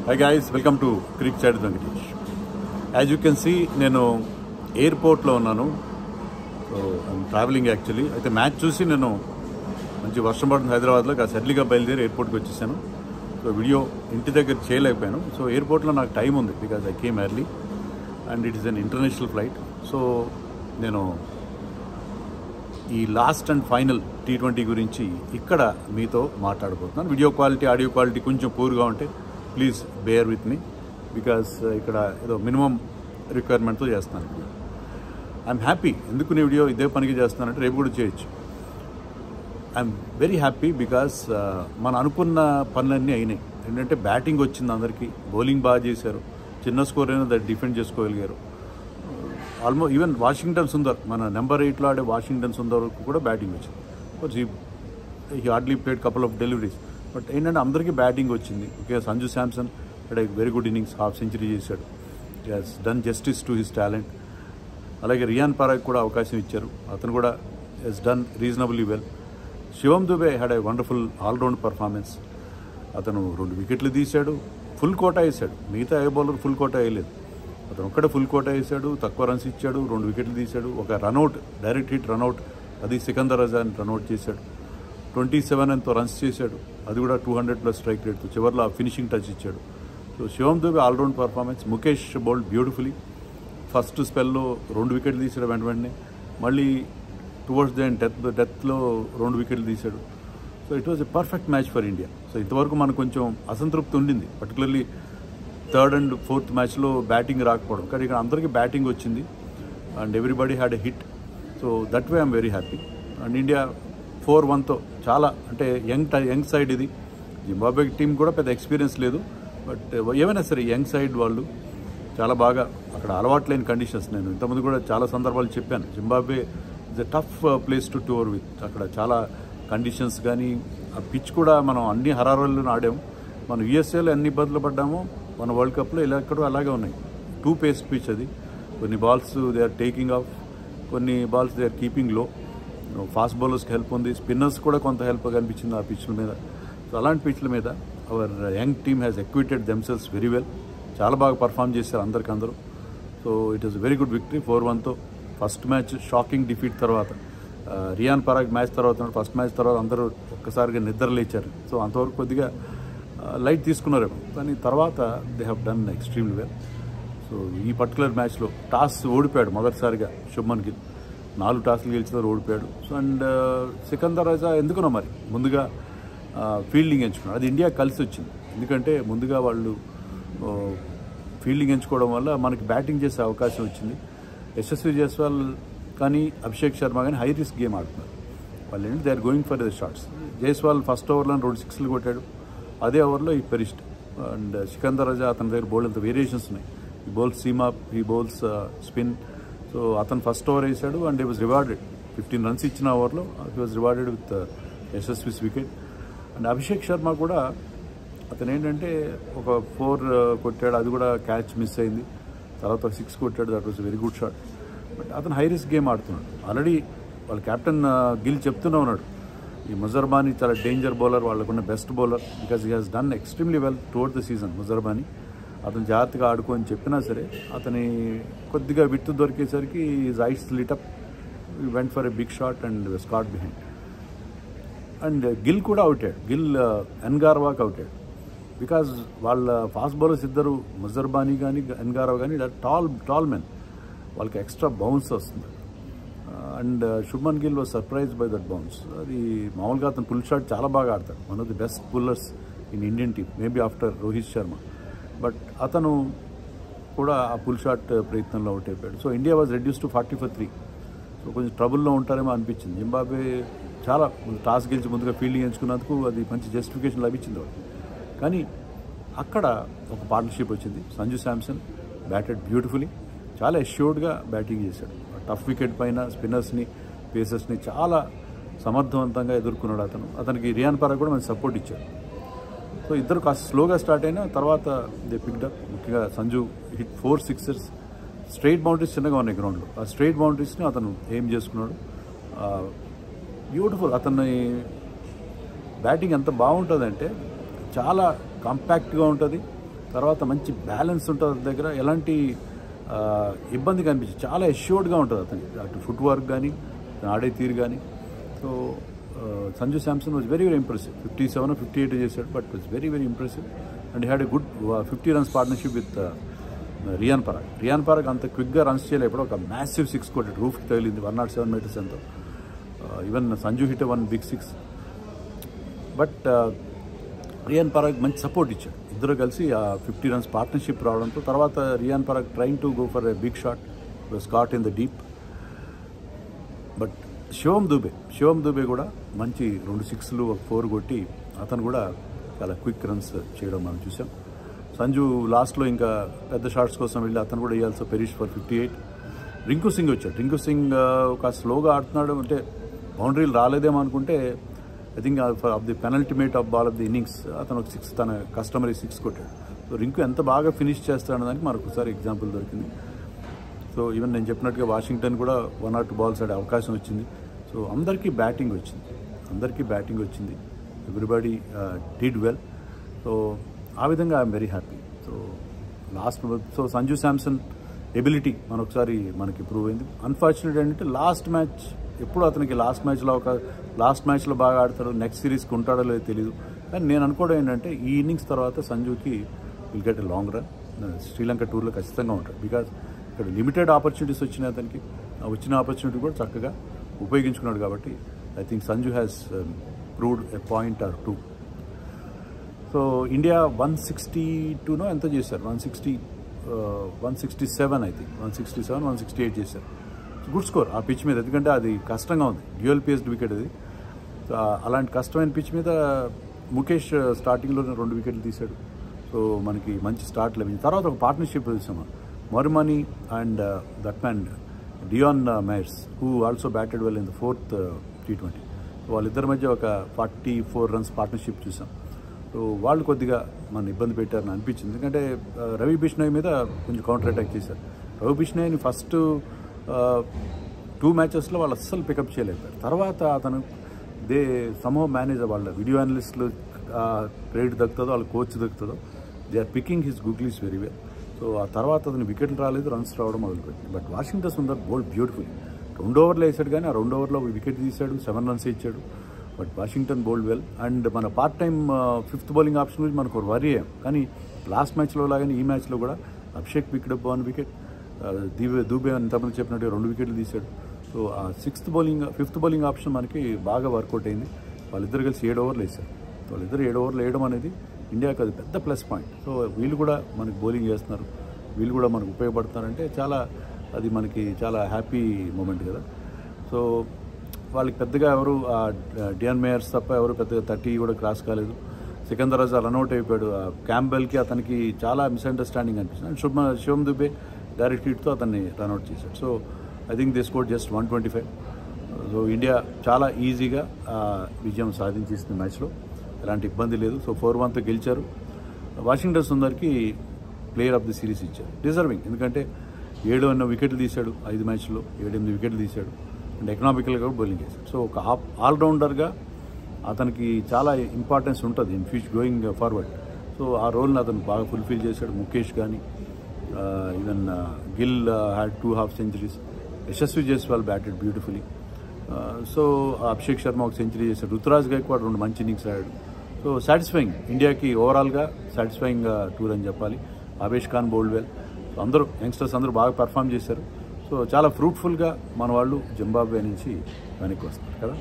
Hi guys, welcome to Creek Side Venkatesh. As you can see, నేను ఎయిర్పోర్ట్లో ఉన్నాను. So I'm travelling actually. అయితే match చూసి నేను మంచి వర్షం పడుతుంది హైదరాబాద్లో, కాస్త ఎర్లీగా బయలుదేరి ఎయిర్పోర్ట్కి వచ్చేసాను. సో వీడియో ఇంటి దగ్గర చేయలేకపోయాను. సో ఎయిర్పోర్ట్లో నాకు టైం ఉంది because I came early and it is an international flight. So నేను ఈ లాస్ట్ అండ్ ఫైనల్ T20 గురించి ఇక్కడ మీతో మాట్లాడబోతున్నాను. వీడియో క్వాలిటీ, ఆడియో క్వాలిటీ కొంచెం పూర్గా ఉంటే please bear with me because ఇక్కడ ఏదో మినిమం రిక్వైర్మెంట్తో చేస్తాను. I'm happy. ఎందుకు నీ వీడియో ఇదే పనికి చేస్తున్నానంటే రేపు కూడా చేయొచ్చు. ఐఎమ్ వెరీ హ్యాపీ బికాస్ మనం అనుకున్న పనులన్నీ అయినాయి. ఏంటంటే బ్యాటింగ్ వచ్చింది అందరికీ, బౌలింగ్ బాగా చేశారు, చిన్న స్కోర్ అయినా దాన్ని డిఫెండ్ చేసుకోగలిగారు. ఆల్మోస్ట్ ఈవెన్ వాషింగ్టన్ సుందర్, మన నెంబర్ 8లో ఆడే వాషింగ్టన్ సుందర్ కూడా బ్యాటింగ్ వచ్చింది. He hardly played couple of deliveries. But ఏంటంటే అందరికీ బ్యాటింగ్ వచ్చింది. Okay, Sanju Samson had a very good innings, half century చేశాడు. He has done justice to his talent. అలాగే రియాన్ పరాగ్ కూడా అవకాశం ఇచ్చారు, అతను కూడా he's done reasonably well. Shivam Dube had a wonderful all round performance. అతను 2 వికెట్లు తీశాడు, ఫుల్ కోటా వేశాడు. మిగతా ఏ బౌలర్ ఫుల్ కోటా వేయలేదు, అతను ఒక్కడే ఫుల్ కోటా వేశాడు, తక్కువ రన్స్ ఇచ్చాడు, 2 వికెట్లు తీశాడు, ఒక రన్అట్, డైరెక్ట్ హిట్ రన్అట్, అది సికందర్ రజాని రన్అట్ చేశాడు. 27 ఎంతో రన్స్ చేశాడు, అది కూడా 200+ స్ట్రైక్ రేట్తో. చివరిలో ఫినిషింగ్ టచ్ ఇచ్చాడు. So Shivam Dube all round performance. Mukesh bowled beautifully. First స్పెల్లో 2 వికెట్లు తీశాడు వెంటనే, మళ్ళీ టువర్డ్స్ ద ఎండ్ డెత్లో 2 వికెట్లు తీశాడు. So it was a perfect match for India. So ఇంతవరకు మనకు కొంచెం అసంతృప్తి ఉండింది, పర్టికులర్లీ 3rd and 4th మ్యాచ్లో బ్యాటింగ్ రాకపోవడం. కానీ ఇక్కడ అందరికీ బ్యాటింగ్ వచ్చింది and everybody had a hit. So that way I'm very happy. And India 4-1తో చాలా, అంటే యంగ్ సైడ్ ఇది. జింబాబ్వే టీం కూడా పెద్ద ఎక్స్పీరియన్స్ లేదు, బట్ ఏమైనా సరే యంగ్ సైడ్ వాళ్ళు చాలా బాగా, అక్కడ అలవాటు లేని కండిషన్స్. నేను ఇంతకుముందు కూడా చాలా సందర్భాలు చెప్పాను, Zimbabwe is a tough place to tour with. అక్కడ చాలా కండిషన్స్ కానీ, ఆ పిచ్ కూడా మనం అన్ని హరారాల్లో ఆడాము. మనం యూఎస్ఏలో ఎన్ని ఇబ్బందులు పడ్డామో మన వరల్డ్ కప్లో ఇలా ఎక్కడో అలాగే ఉన్నాయి. 2 పేస్ పిచ్ అది. కొన్ని balls they are taking off, కొన్ని balls they are keeping low. Fast బౌలర్స్కి హెల్ప్ ఉంది, స్పిన్నర్స్ కూడా కొంత హెల్ప్ కనిపించింది ఆ పిచ్ల మీద. సో అలాంటి పిచ్ల మీద our young team has acquitted themselves very well. చాలా బాగా పర్ఫామ్ చేశారు అందరికందరూ. So it is very good victory 4-1తో. ఫస్ట్ మ్యాచ్ షాకింగ్ డిఫీట్ తర్వాత, రియాన్ పరాగ్ మ్యాచ్ తర్వాత, ఫస్ట్ మ్యాచ్ తర్వాత అందరూ ఒక్కసారిగా నిద్ర లేచారు. సో అంతవరకు కొద్దిగా లైట్ తీసుకున్నారు, కానీ తర్వాత they have done extremely well. So ఈ పర్టికులర్ మ్యాచ్లో టాస్ ఓడిపోయాడు మొదటిసారిగా శుభ్మన్ గిల్. 4 టాస్లు గెలిచినారు, ఓడిపోయాడు. సో అండ్ సికందర్ రజా ఎందుకునో మరి ముందుగా ఫీల్డింగ్ ఎంచుకున్నాడు. అది ఇండియా కలిసి వచ్చింది, ఎందుకంటే ముందుగా వాళ్ళు ఫీల్డింగ్ ఎంచుకోవడం వల్ల మనకి బ్యాటింగ్ చేసే అవకాశం వచ్చింది. యశస్వి జైస్వాల్ కానీ అభిషేక్ శర్మ కానీ హై రిస్క్ గేమ్ ఆడుతున్నారు. వాళ్ళు ఏంటి, they are going for the shots. Jaiswal first ఓవర్లో 2 6లు కొట్టాడు, అదే ఓవర్లో ఈ పెరిస్ట్. అండ్ సికందర్ రజా అతని దగ్గర బౌల్ అంత వేరియేషన్స్ ఉన్నాయి. ఈ బౌల్స్ సీమ్ అప్, ఈ బౌల్స్ స్పిన్. సో అతను ఫస్ట్ ఓవర్ వేసాడు and he was rewarded. 15 runs ఇచ్చిన ఓవర్లో he was rewarded with Yashasvi's wicket. And Abhishek Sharma కూడా అతను ఏంటంటే ఒక 4 కొట్టాడు, అది కూడా క్యాచ్ మిస్ అయింది. తర్వాత 6 కొట్టాడు, that was very good shot. But అతను హై రిస్క్ గేమ్ ఆడుతున్నాడు. ఆల్రెడీ వాళ్ళ కెప్టెన్ గిల్ చెప్తూనే ఉన్నాడు, ఈ ముజర్బానీ చాలా డేంజర్ బౌలర్, వాళ్ళకున్న best bowler, because he has done extremely well towards the season. Muzarabani అతను జాగ్రత్తగా ఆడుకో అని చెప్పినా సరే, అతని కొద్దిగా విట్టు దొరికేసరికి his eyes lit up, went for a big shot and caught behind. And Gill కూడా అవుట్ అయ్యాడు. గిల్ ఎన్గార్వాకి అవుట్ అయ్యాడు, బికాజ్ వాళ్ళ ఫాస్ట్ బౌలర్స్ ఇద్దరు, ముజర్బానీ కానీ ఎన్గార్వా కానీ టాల్ మెన్, వాళ్ళకి ఎక్స్ట్రా బౌన్స్ వస్తుంది. And Shubman Gill was surprise by that bounce. అది మామూలుగా అతను పుల్ షాట్ చాలా బాగా ఆడతాడు, one of the best pullers in Indian team, maybe after Rohit Sharma. But అతను కూడా ఆ పుల్ షాట్ ప్రయత్నంలో అవుట్ అయిపోయాడు. So India was reduce to 40 for 3. So కొంచెం ట్రబుల్లో ఉంటారేమో అనిపించింది. జింబాబ్వే చాలా టాస్ గెలిచి ముందుగా ఫీల్డింగ్ ఎంచుకున్నందుకు అది మంచి జస్టిఫికేషన్ లభించింది వాళ్ళకి. కానీ అక్కడ ఒక పార్ట్నర్షిప్ వచ్చింది. సంజు శాంసన్ బ్యాటెడ్ బ్యూటిఫుల్లీ, చాలా అష్యూర్డ్గా బ్యాటింగ్ చేశాడు. టఫ్ వికెట్ పైన స్పిన్నర్స్ని, పేసర్స్ని చాలా సమర్థవంతంగా ఎదుర్కొన్నాడు అతను. అతనికి రియాన్ పరాగ్ కూడా మంచి సపోర్ట్ ఇచ్చాడు. సో ఇద్దరు కాస్త స్లోగా స్టార్ట్ అయినా తర్వాత దే పిక్డ్ అప్. ముఖ్యంగా Sanju hit 4 sixes. Straight boundaries చిన్నగా ఉన్నాయి గ్రౌండ్లో, ఆ స్ట్రైట్ బౌండరీస్ని అతను ఏం చేసుకున్నాడు. బ్యూటిఫుల్. అతని బ్యాటింగ్ ఎంత బాగుంటుందంటే చాలా కాంపాక్ట్గా ఉంటుంది, తర్వాత మంచి బ్యాలెన్స్ ఉంటుంది అతని దగ్గర, ఎలాంటి ఇబ్బంది కనిపించింది, చాలా అష్యూర్డ్గా ఉంటుంది అతనికి, అటు ఫుట్ వర్క్ కానీ ఆడే తీరు కానీ. So Sanju Samson was very very impressive. 57 or 58 చేశాడు, but was very very impressive. And had a good 50 runs partnership with Riyan Parag. Riyan Parag అంత క్విక్గా రన్స్ చేయలేదు, ఎప్పుడో ఒక మ్యాసివ్ 6 కొట్టాడు, రూఫ్కి తగిలింది, 107 meters ఎంతో. Even Sanju hit 1 big 6. But Riyan Parag మంచి సపోర్ట్ ఇచ్చాడు, ఇద్దరు కలిసి ఆ 50 runs పార్ట్నర్షిప్ రావడంతో తర్వాత Riyan Parag trying to go for a big shot, was caught in the deep. But Shivam Dube కూడా మంచి 2 6లు 1 4 కొట్టి అతను కూడా చాలా క్విక్ రన్స్ చేయడం మనం చూసాం. సంజు లాస్ట్లో ఇంకా పెద్ద షాట్స్ కోసం వెళ్ళి అతను కూడా వేయాల్సి పెరిష్ ఫర్ 58. రింకు సింగ్ వచ్చాడు. రింకు సింగ్ ఒక స్లోగా ఆడుతున్నాడు, అంటే బౌండరీలు రాలేదేమో అనుకుంటే I think of the penultimate of ball of the innings అతను ఒక 6 తన కస్టమరీ 6 కొట్టాడు. సో రింకు ఎంత బాగా ఫినిష్ చేస్తాడన్న దానికి మరొకసారి ఎగ్జాంపుల్ దొరికింది. సో ఈవెన్ నేను చెప్పినట్టుగా వాషింగ్టన్ కూడా 1 or 2 balls ఆడే అవకాశం వచ్చింది. సో అందరికీ బ్యాటింగ్ వచ్చింది. Everybody did well. సో ఆ విధంగా I'm very happy. So Sanju Samson ability మనకి ప్రూవ్ అయింది. అన్ఫార్చునేట్ ఏంటంటే లాస్ట్ మ్యాచ్ ఎప్పుడు అతనికి లాస్ట్ మ్యాచ్లో బాగా ఆడతాడు, నెక్స్ట్ సిరీస్కి ఉంటాడో లేదో తెలియదు. కానీ నేను అనుకోవడం ఏంటంటే ఈ ఇన్నింగ్స్ తర్వాత సంజుకి will get a long run. Sri Lanka టూర్లో ఖచ్చితంగా ఉంటాడు. బికాజ్ ఇక్కడ లిమిటెడ్ ఆపర్చునిటీస్ వచ్చినాయి అతనికి, వచ్చిన ఆపర్చునిటీ కూడా చక్కగా ఉపయోగించుకున్నాడు. కాబట్టి I think Sanju has proved a point or 2. So India 162 ఎంతో చేశారు, 167 ఐ థింక్, 167, 168 చేశారు. గుడ్ స్కోర్ ఆ పిచ్ మీద, ఎందుకంటే అది కష్టంగా ఉంది, డ్యూయల్ పేస్డ్ వికెట్ అది. అలాంటి కష్టమైన పిచ్ మీద ముఖేష్ స్టార్టింగ్లో 2 వికెట్లు తీశాడు. సో మనకి మంచి స్టార్ట్ లభించింది. తర్వాత ఒక పార్ట్నర్షిప్ చూసాము, Marumani and that man Dion Myers, who also batted well in the 4th T20. వాళ్ళిద్దరి మధ్య ఒక 44 runs పార్ట్నర్షిప్ చూసాం. సో వాళ్ళు కొద్దిగా మన ఇబ్బంది పెట్టారని అనిపించింది, ఎందుకంటే రవి బిష్ణోయ్ మీద కొంచెం కౌంటర్ అటాక్ చేశారు. రవి బిష్ణోయ్ని ఫస్ట్ 2 matchesలో వాళ్ళు అస్సలు పికప్ చేయలేకపోయారు. తర్వాత అతను సమూహం మేనేజర్, వాళ్ళ వీడియో అనలిస్టులు క్రెడిట్ దక్కుతుందో, వాళ్ళ కోచ్ దక్కుతుందో, they are picking his googlies very well. So ఆ తర్వాత అతను వికెట్లు రాలేదు, రన్స్ రావడం మొదలుపెట్టింది. But Washington Sundar bowled beautiful. 2 overs వేసాడు, కానీ ఆ 2 overs వికెట్ తీశాడు, 7 runs ఇచ్చాడు. But Washington bowled well. And మన part time 5th bowling option గురించి మనకు వరీ అయ్యాం, కానీ లాస్ట్ మ్యాచ్లో లాగానే ఈ మ్యాచ్లో కూడా Abhishek picked up 1 wicket, Dube ఎంతమంది చెప్పినట్టుగా 2 wickets తీశాడు. సో ఆ 5th bowling ఆప్షన్ మనకి బాగా వర్కౌట్ అయింది. వాళ్ళిద్దరు కలిసి 7 overs వేశారు. వాళ్ళిద్దరు 7 overs వేయడం అనేది ఇండియాకి అది పెద్ద ప్లస్ పాయింట్. సో వీళ్ళు కూడా మనకి బౌలింగ్ చేస్తున్నారు, వీళ్ళు కూడా మనకు ఉపయోగపడుతున్నారంటే అది మనకి చాలా హ్యాపీ మూమెంట్ కదా. సో వాళ్ళకి పెద్దగా ఎవరు డియాన్ మేయర్స్ తప్ప ఎవరు పెద్దగా 30 కూడా క్రాస్ కాలేదు. సికందర్ రాజా రన్అట్ అయిపోయాడు. క్యాంబెల్కి అతనికి చాలా మిస్అండర్స్టాండింగ్ అనిపిస్తుంది. అండ్ శివం దుబే డైరెక్ట్ హిట్తో అతన్ని రన్అట్ చేశాడు. So I think they scored just 125. So India చాలా ఈజీగా విజయం సాధించేసింది మ్యాచ్లో, ఎలాంటి ఇబ్బంది లేదు. సో 4-1తో గెలిచారు. వాషింగ్టన్ సుందర్కి ప్లేయర్ ఆఫ్ ది సిరీస్ ఇచ్చారు, డిజర్వింగ్. ఎందుకంటే 7 వికెట్లు తీశాడు, 5 matchల్లో 7-8 వికెట్లు తీశాడు. అండ్ ఎకనామికల్గా బౌలింగ్ చేశాడు. సో ఒక ఆల్రౌండర్గా అతనికి చాలా ఇంపార్టెన్స్ ఉంటుంది in future going forward. So ఆ రోల్ని అతను బాగా ఫుల్ఫిల్ చేశాడు. ముఖేష్ కానీ, even Gill had 2 half centuries. Yashasvi Jaiswal batted beautifully. So Abhishek Sharma ఒక సెంచరీ చేశాడు. రుతురాజ్ గైక్వాడ్ 2 మంచి ఇన్నింగ్స్ ఆడాడు. సో సాటిస్ఫైయింగ్, ఇండియాకి ఓవరాల్గా సాటిస్ఫైయింగ్ టూర్ అని చెప్పాలి. Avesh Khan bowled well. So అందరూ యంగ్స్టర్స్ అందరూ బాగా పర్ఫామ్ చేశారు. సో చాలా ఫ్రూట్ఫుల్గా మన వాళ్ళు జింబాబ్వే నుంచి వెనక్కి వస్తారు కదా.